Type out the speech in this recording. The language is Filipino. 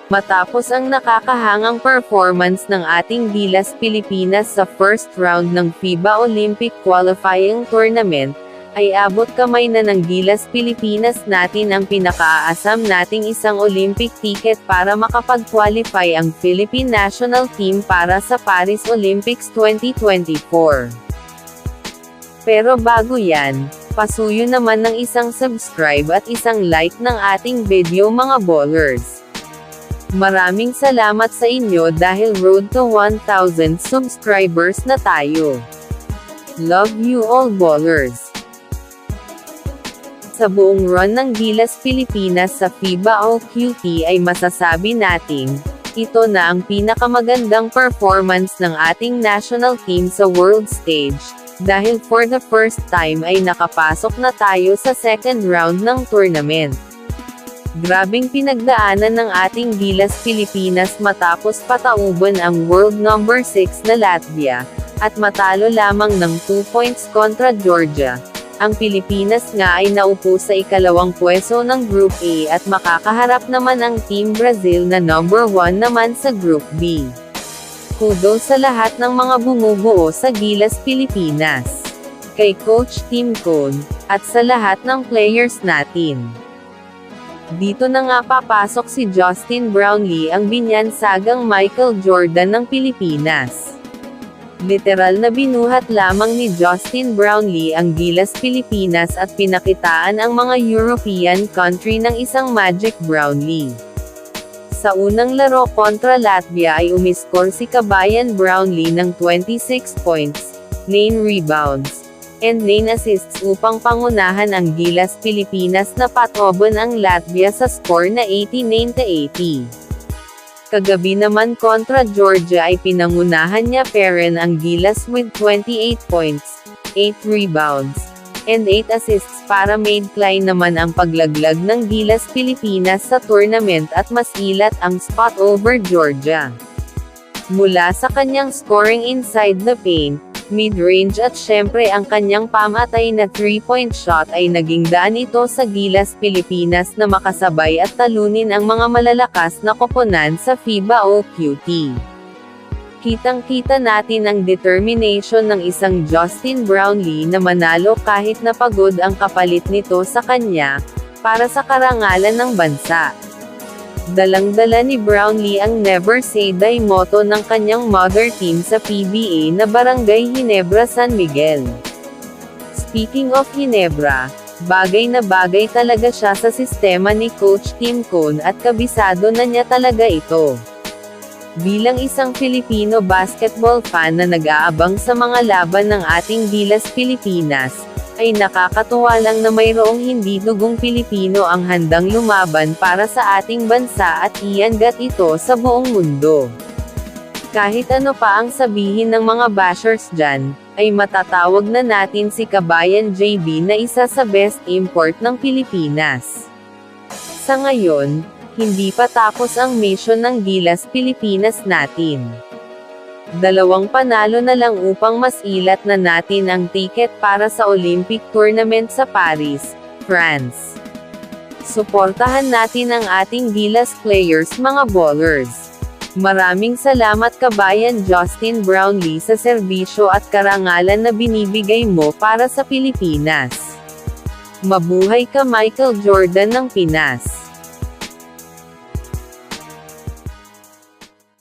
Matapos ang nakakahangang performance ng ating Gilas Pilipinas sa first round ng FIBA Olympic Qualifying Tournament, ay abot kamay na ng Gilas Pilipinas natin ang pinakaaasam nating isang Olympic ticket para makapag-qualify ang Philippine National Team para sa Paris Olympics 2024. Pero bago yan, pasuyo naman ng isang subscribe at isang like ng ating video mga ballers. Maraming salamat sa inyo dahil road to 1,000 subscribers na tayo. Love you all ballers. Sa buong run ng Gilas Pilipinas sa FIBA OQT ay masasabi nating, ito na ang pinakamagandang performance ng ating national team sa world stage, dahil for the first time ay nakapasok na tayo sa second round ng tournament. Grabing pinagdaanan ng ating Gilas Pilipinas matapos patauban ang world number 6 na Latvia, at matalo lamang ng 2 points kontra Georgia. Ang Pilipinas nga ay naupo sa ikalawang pwesto ng Group A at makakaharap naman ang Team Brazil na number 1 naman sa Group B. Kudos sa lahat ng mga bumubuo sa Gilas Pilipinas. Kay Coach Tim Cone, at sa lahat ng players natin. Dito na nga papasok si Justin Brownlee, ang binyansagang Michael Jordan ng Pilipinas. Literal na binuhat lamang ni Justin Brownlee ang Gilas Pilipinas at pinakitaan ang mga European country ng isang Magic Brownlee. Sa unang laro kontra Latvia ay umiskor si Kabayan Brownlee ng 26 points, 9 rebounds, and 9 assists upang pangunahan ang Gilas Pilipinas na patoban ang Latvia sa score na 89-80. Kagabi naman kontra Georgia ay pinangunahan niya Perrin ang Gilas with 28 points, 8 rebounds, and 8 assists para maidcline naman ang paglaglag ng Gilas Pilipinas sa tournament at mas ilat ang spot over Georgia. Mula sa kanyang scoring inside the paint, mid-range at syempre ang kanyang pamatay na 3-point shot ay naging daan ito sa Gilas Pilipinas na makasabay at talunin ang mga malalakas na koponan sa FIBA OQT. Kitang-kita natin ang determination ng isang Justin Brownlee na manalo kahit na pagod ang kapalit nito sa kanya, para sa karangalan ng bansa. Dalang-dala ni Brownlee ang Never Say Die motto ng kanyang mother team sa PBA na Barangay Ginebra San Miguel. Speaking of Ginebra, bagay na bagay talaga siya sa sistema ni Coach Tim Cone at kabisado na niya talaga ito. Bilang isang Filipino basketball fan na nag-aabang sa mga laban ng ating Gilas Pilipinas, ay nakakatuwa lang na mayroong hindi dugong Pilipino ang handang lumaban para sa ating bansa at iangat ito sa buong mundo. Kahit ano pa ang sabihin ng mga bashers dyan, ay matatawag na natin si Kabayan JB na isa sa best import ng Pilipinas. Sa ngayon, hindi pa tapos ang mission ng Gilas Pilipinas natin. 2 panalo na lang upang mas ilat na natin ang ticket para sa Olympic Tournament sa Paris, France. Suportahan natin ang ating Gilas players mga ballers. Maraming salamat Kabayan Justin Brownlee sa serbisyo at karangalan na binibigay mo para sa Pilipinas. Mabuhay ka Michael Jordan ng Pinas.